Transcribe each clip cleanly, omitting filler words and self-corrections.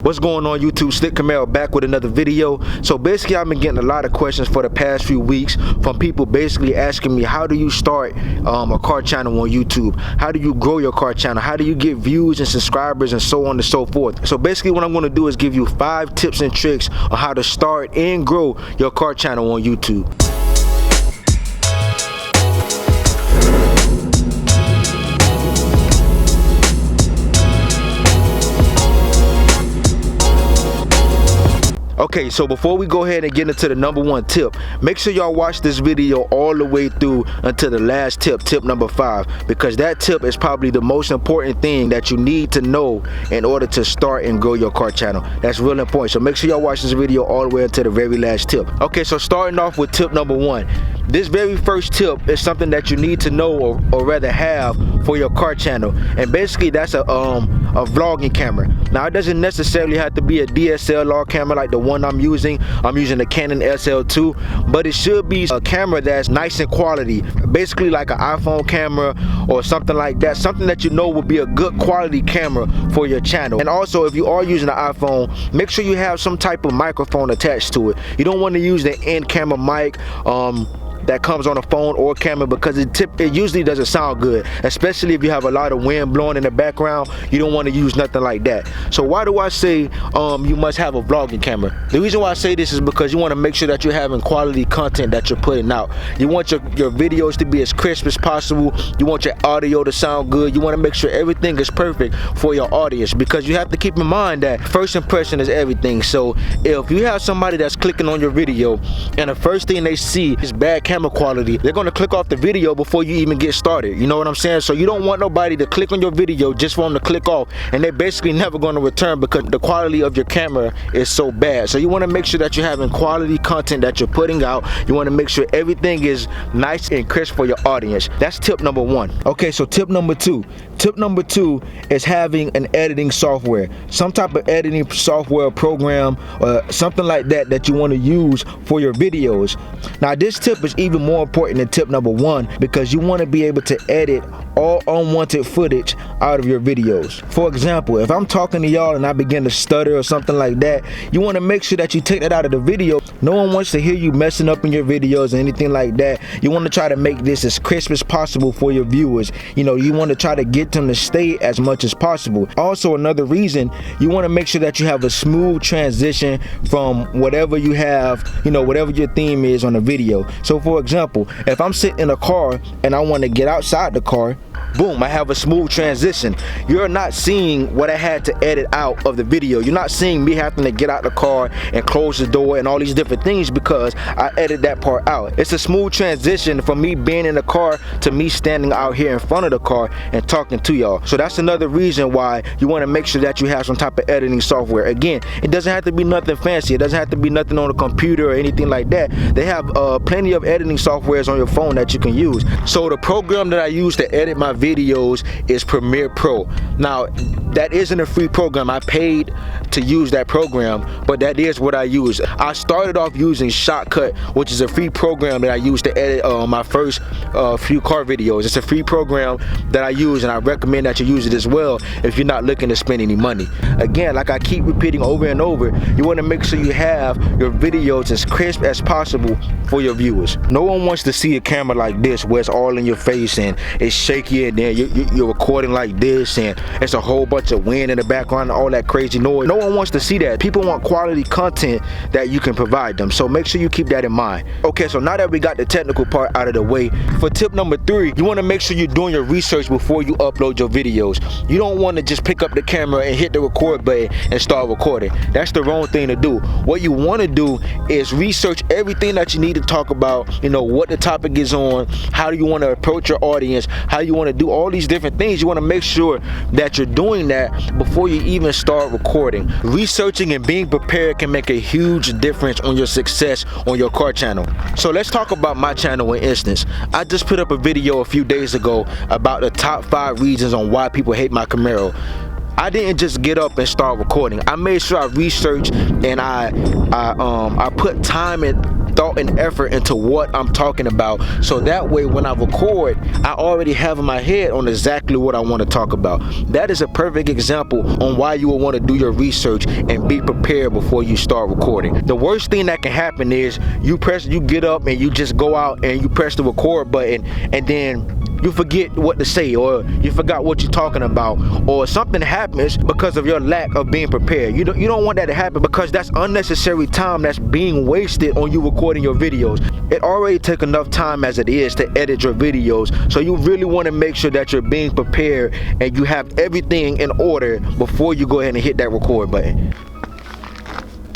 What's going on, YouTube? Slick Camaro back with another video. So basically, I've been getting a lot of questions for the past few weeks from people basically asking me, how do you start a car channel on YouTube? How do you grow your car channel? How do you get views and subscribers and so on and so forth? So basically what I'm going to do is give you 5 tips and tricks on how to start and grow your car channel on YouTube. Okay, so before we go ahead and get into the number 1 tip, make sure y'all watch this video all the way through until the last tip, tip number 5, because that tip is probably the most important thing that you need to know in order to start and grow your car channel. That's real important. So make sure y'all watch this video all the way until the very last tip. Okay, so starting off with tip number 1. This very first tip is something that you need to know or rather have for your car channel, and basically that's a vlogging camera. Now it doesn't necessarily have to be a DSLR camera like the one I'm using. I'm using the Canon SL2, but it should be a camera that's nice in quality, basically like an iPhone camera or something like that, something that you know will be a good quality camera for your channel. And also, if you are using an iPhone, make sure you have some type of microphone attached to it. You don't want to use the in-camera mic that comes on a phone or camera, because it usually doesn't sound good, especially if you have a lot of wind blowing in the background. You don't want to use nothing like that. So why do I say you must have a vlogging camera? The reason why I say this is because you want to make sure that you're having quality content that you're putting out. You want your videos to be as crisp as possible. You want your audio to sound good. You want to make sure everything is perfect for your audience, because you have to keep in mind that first impression is everything. So if you have somebody that's clicking on your video and the first thing they see is bad camera quality, they're going to click off the video before you even get started. You know what I'm saying? So you don't want nobody to click on your video just for them to click off, and they're basically never going to return because the quality of your camera is so bad. So you want to make sure that you're having quality content that you're putting out. You want to make sure everything is nice and crisp for your audience. That's tip number 1. Okay, so tip number 2. Tip number 2 is having an editing software, some type of editing software program or something like that that you want to use for your videos. Now this tip is even more important than tip number 1, because you want to be able to edit all unwanted footage out of your videos. For example, if I'm talking to y'all and I begin to stutter or something like that, you want to make sure that you take that out of the video. No one wants to hear you messing up in your videos or anything like that. You want to try to make this as crisp as possible for your viewers. You know, you want to try to get them to stay as much as possible. Also, another reason, you want to make sure that you have a smooth transition from whatever you have, you know, whatever your theme is on the video. So for example, if I'm sitting in a car and I want to get outside the car, boom, I have a smooth transition. You're not seeing what I had to edit out of the video. You're not seeing me having to get out the car and close the door and all these different things because I edited that part out. It's a smooth transition from me being in the car to me standing out here in front of the car and talking to y'all. So that's another reason why you want to make sure that you have some type of editing software. Again, it doesn't have to be nothing fancy. It doesn't have to be nothing on a computer or anything like that. They have plenty of editing softwares on your phone that you can use. So the program that I use to edit my videos is Premiere Pro. Now that isn't a free program. I paid to use that program, but that is what I use. I started off using Shotcut, which is a free program that I use to edit my first few car videos. It's a free program that I use, and I recommend that you use it as well if you're not looking to spend any money. Again, like I keep repeating over and over, you want to make sure you have your videos as crisp as possible for your viewers. No one wants to see a camera like this where it's all in your face and it's shaky, and then you're recording like this and it's a whole bunch of wind in the background and all that crazy noise. No one wants to see that. People want quality content that you can provide them, so make sure you keep that in mind. Okay, so now that we got the technical part out of the way, for tip number 3, you want to make sure you're doing your research before you upload your videos. You don't want to just pick up the camera and hit the record button and start recording. That's the wrong thing to do. What you want to do is research everything that you need to talk about, you know, what the topic is on, how do you want to approach your audience, how you want to do all these different things. You want to make sure that you're doing that before you even start recording. Researching and being prepared can make a huge difference on your success on your car channel. So let's talk about my channel in instance. I just put up a video a few days ago about the top 5 reasons on why people hate my Camaro. I didn't just get up and start recording. I made sure I researched and I put time and thought and effort into what I'm talking about, so that way when I record, I already have in my head on exactly what I want to talk about. That is a perfect example on why you will want to do your research and be prepared before you start recording. The worst thing that can happen is you get up and you just go out and you press the record button, and then you forget what to say, or you forgot what you're talking about, or something happens because of your lack of being prepared. You don't want that to happen, because that's unnecessary time that's being wasted on you recording your videos. It already takes enough time as it is to edit your videos, so you really want to make sure that you're being prepared and you have everything in order before you go ahead and hit that record button.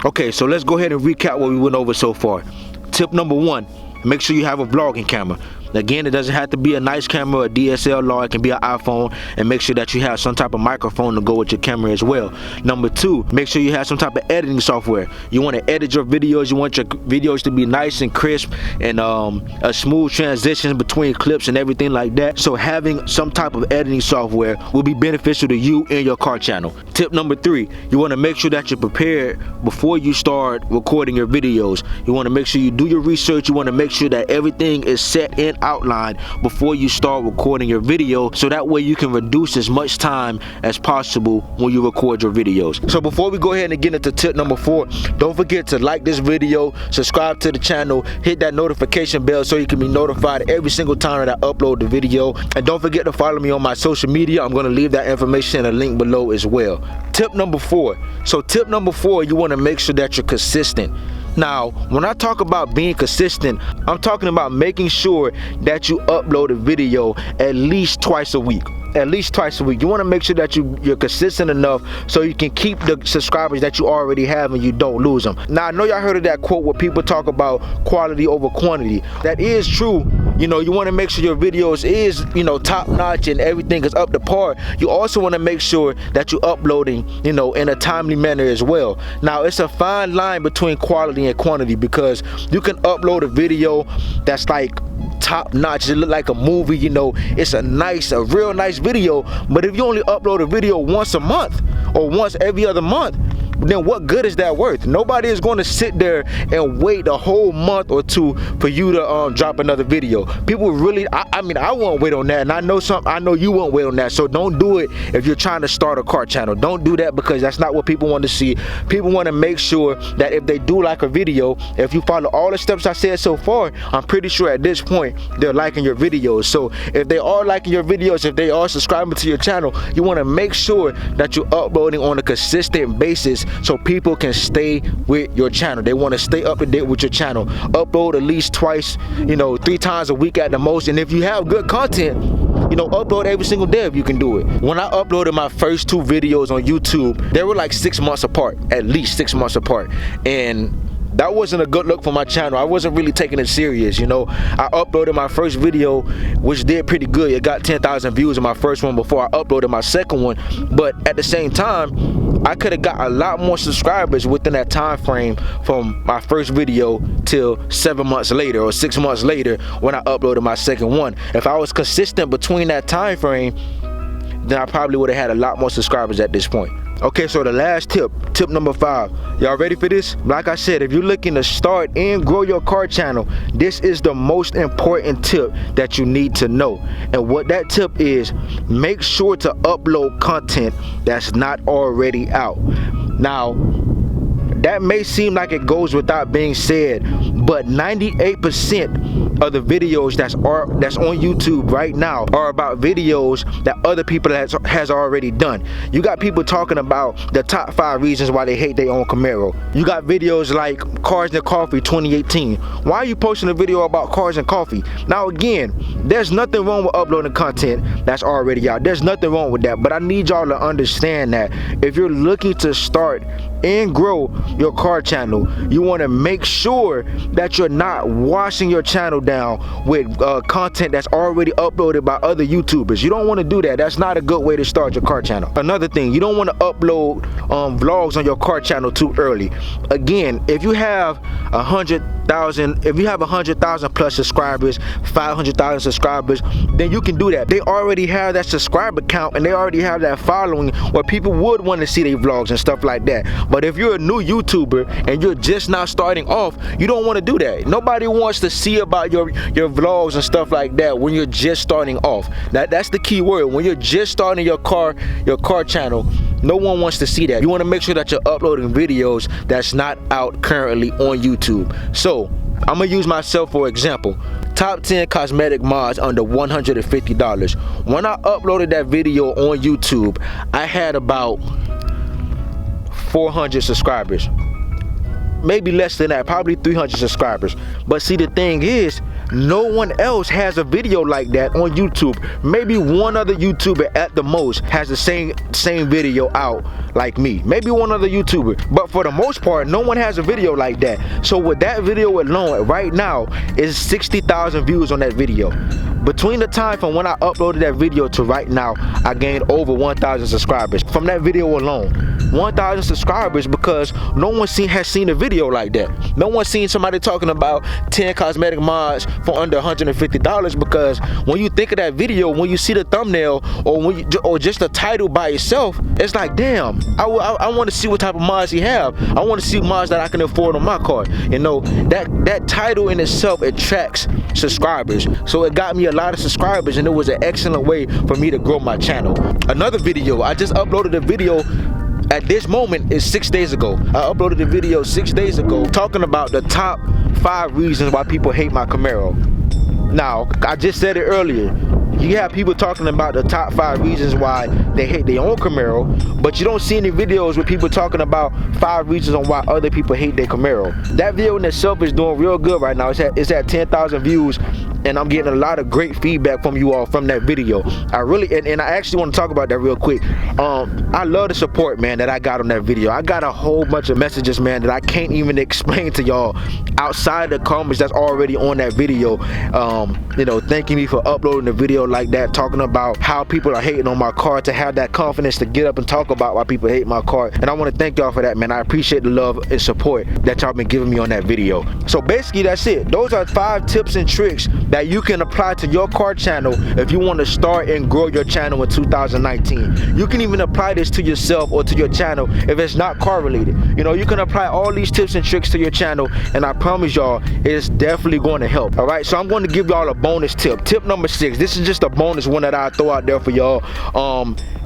Okay, so let's go ahead and recap what we went over so far. Tip number 1, make sure you have a vlogging camera. Again, it doesn't have to be a nice camera or a DSLR, it can be an iPhone, and make sure that you have some type of microphone to go with your camera as well. Number 2, make sure you have some type of editing software. You want to edit your videos, you want your videos to be nice and crisp and a smooth transition between clips and everything like that. So having some type of editing software will be beneficial to you and your car channel. Tip number 3, you want to make sure that you're prepared before you start recording your videos. You want to make sure you do your research, you want to make sure that everything is set in outline before you start recording your video, so that way you can reduce as much time as possible when you record your videos. So before we go ahead and get into tip number 4, don't forget to like this video, subscribe to the channel, hit that notification bell so you can be notified every single time that I upload the video, and don't forget to follow me on my social media. I'm going to leave that information in a link below as well. Tip number 4. So tip number 4, you want to make sure that you're consistent. Now, when I talk about being consistent, I'm talking about making sure that you upload a video at least twice a week. At least twice a week. You want to make sure that you're consistent enough so you can keep the subscribers that you already have and you don't lose them. Now, I know y'all heard of that quote where people talk about quality over quantity. That is true. You know, you want to make sure your videos is, top notch and everything is up to par. You also want to make sure that you're uploading, in a timely manner as well. Now, it's a fine line between quality and quantity, because you can upload a video that's like top notch, it look like a movie, it's a real nice video, but if you only upload a video once a month or once every other month, then what good is that worth? Nobody is going to sit there and wait a whole month or two for you to drop another video. People really, I won't wait on that, and I know you won't wait on that. So don't do it if you're trying to start a car channel. Don't do that, because that's not what people want to see. People want to make sure that if they do like a video, if you follow all the steps I said so far, I'm pretty sure at this point they're liking your videos. So if they are liking your videos, if they are subscribing to your channel, you want to make sure that you're uploading on a consistent basis, so people can stay with your channel. They want to stay up to date with your channel. Upload at least twice, 3 times a week at the most. And if you have good content, upload every single day if you can do it. When I uploaded my first 2 videos on YouTube, they were like 6 months apart, at least 6 months apart. And that wasn't a good look for my channel. I wasn't really taking it serious, I uploaded my first video, which did pretty good. It got 10,000 views in my first one before I uploaded my second one. But at the same time, I could have got a lot more subscribers within that time frame from my first video till 7 months later or 6 months later when I uploaded my second one. If I was consistent between that time frame, then I probably would have had a lot more subscribers at this point. Okay, so the last tip number 5. Y'all ready for this? Like I said, if you're looking to start and grow your car channel, this is the most important tip that you need to know. And what that tip is, make sure to upload content that's not already out. Now, that may seem like it goes without being said, but 98% of the videos that's on YouTube right now are about videos that other people has already done. You got people talking about the top 5 reasons why they hate their own Camaro. You got videos like Cars and Coffee 2018. Why are you posting a video about cars and coffee? Now again, there's nothing wrong with uploading content that's already out. There's nothing wrong with that, but I need y'all to understand that if you're looking to start and grow your car channel, you want to make sure that you're not washing your channel down with content that's already uploaded by other YouTubers. You don't want to do that. That's not a good way to start your car channel. Another thing, you don't want to upload vlogs on your car channel too early. Again, if you have 100 100,000, if you have 100,000 plus subscribers, 500,000 subscribers, then you can do that. They already have that subscriber count and they already have that following where people would want to see their vlogs and stuff like that. But if you're a new YouTuber and you're just now starting off, you don't want to do that. Nobody wants to see about your vlogs and stuff like that when you're just starting off. That's the key word. When you're just starting your car channel, no one wants to see that. You want to make sure that you're uploading videos that's not out currently on YouTube. So I'm gonna use myself for example. Top 10 cosmetic mods under $150. When I uploaded that video on YouTube, I had about 400 subscribers. Maybe less than that, probably 300 subscribers. But see, the thing is, no one else has a video like that on YouTube. Maybe one other YouTuber at the most has the same video out like me. Maybe one other YouTuber. But for the most part, no one has a video like that. So with that video alone, right now, is 60,000 views on that video. Between the time from when I uploaded that video to right now, I gained over 1,000 subscribers from that video alone. 1,000 subscribers because no one has seen a video like that. No one's seen somebody talking about 10 cosmetic mods for under $150, because when you think of that video, when you see the thumbnail or just the title by itself, it's like, damn, I want to see what type of mods he have. I want to see mods that I can afford on my car. You know, that title in itself attracts subscribers. So it got me a lot of subscribers, and it was an excellent way for me to grow my channel. Another video, I just uploaded a video at this moment is 6 days ago. I uploaded a video 6 days ago talking about the top 5 reasons why people hate my Camaro. Now, I just said it earlier. You have people talking about the top 5 reasons why they hate their own Camaro, but you don't see any videos with people talking about 5 reasons on why other people hate their Camaro. That video in itself is doing real good right now. It's at 10,000 views, and I'm getting a lot of great feedback from you all from that video. I really, and I actually want to talk about that real quick. I love the support, man, that I got on that video. I got a whole bunch of messages, man, that I can't even explain to y'all outside the comments that's already on that video. You know, thanking me for uploading the video like that, talking about how people are hating on my car, to have that confidence to get up and talk about why people hate my car. And I want to thank y'all for that, man. I appreciate the love and support that y'all been giving me on that video. So basically, that's it. Those are 5 tips and tricks that you can apply to your car channel if you want to start and grow your channel in 2019. You can even apply this to yourself or to your channel if it's not car related. You know, you can apply all these tips and tricks to your channel, and I promise y'all, it's definitely going to help. All right, so I'm going to give y'all a bonus tip. Tip number 6. This is just a bonus one that I throw out there for y'all,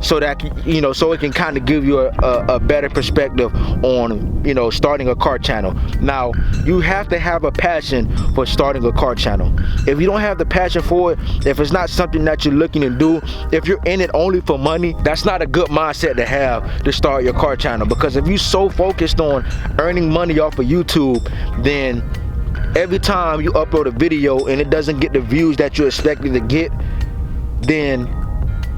so that, you know, so it can kind of give you a better perspective on, you know, starting a car channel. Now, you have to have a passion for starting a car channel. If you don't have the passion for it, if it's not something that you're looking to do, if you're in it only for money, that's not a good mindset to have to start your car channel. Because if you're so focused on earning money off of YouTube, then every time you upload a video and it doesn't get the views that you're expecting to get, then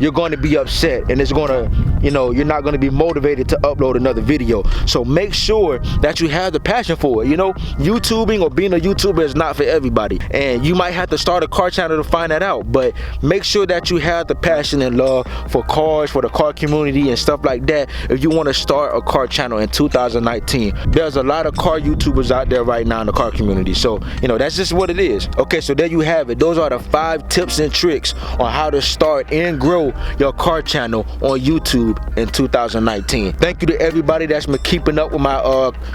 you're going to be upset, and it's going to, you know, you're not going to be motivated to upload another video. So make sure that you have the passion for it. You know, YouTubing or being a YouTuber is not for everybody, and you might have to start a car channel to find that out. But make sure that you have the passion and love for cars, for the car community and stuff like that if you want to start a car channel in 2019. There's a lot of car YouTubers out there right now in the car community, so you know, that's just what it is. Okay, so there you have it. Those are the 5 tips and tricks on how to start and grow your car channel on YouTube in 2019. Thank you to everybody that's been keeping up with my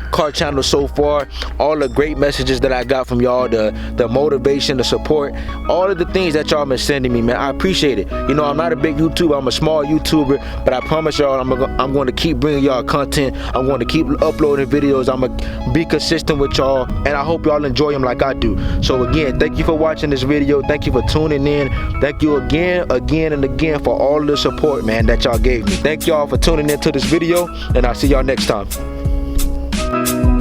car channel so far. All the great messages that I got from y'all, the motivation, the support, all of the things that y'all been sending me, man. I appreciate it. You know, I'm not a big YouTuber, I'm a small YouTuber, but I promise y'all I'm going to keep bringing y'all content. I'm going to keep uploading videos. I'm going to be consistent with y'all, and I hope y'all enjoy them like I do. So again, thank you for watching this video. Thank you for tuning in. Thank you again and again for all the support, man, that y'all gave me. Thank y'all for tuning into this video, and I'll see y'all next time.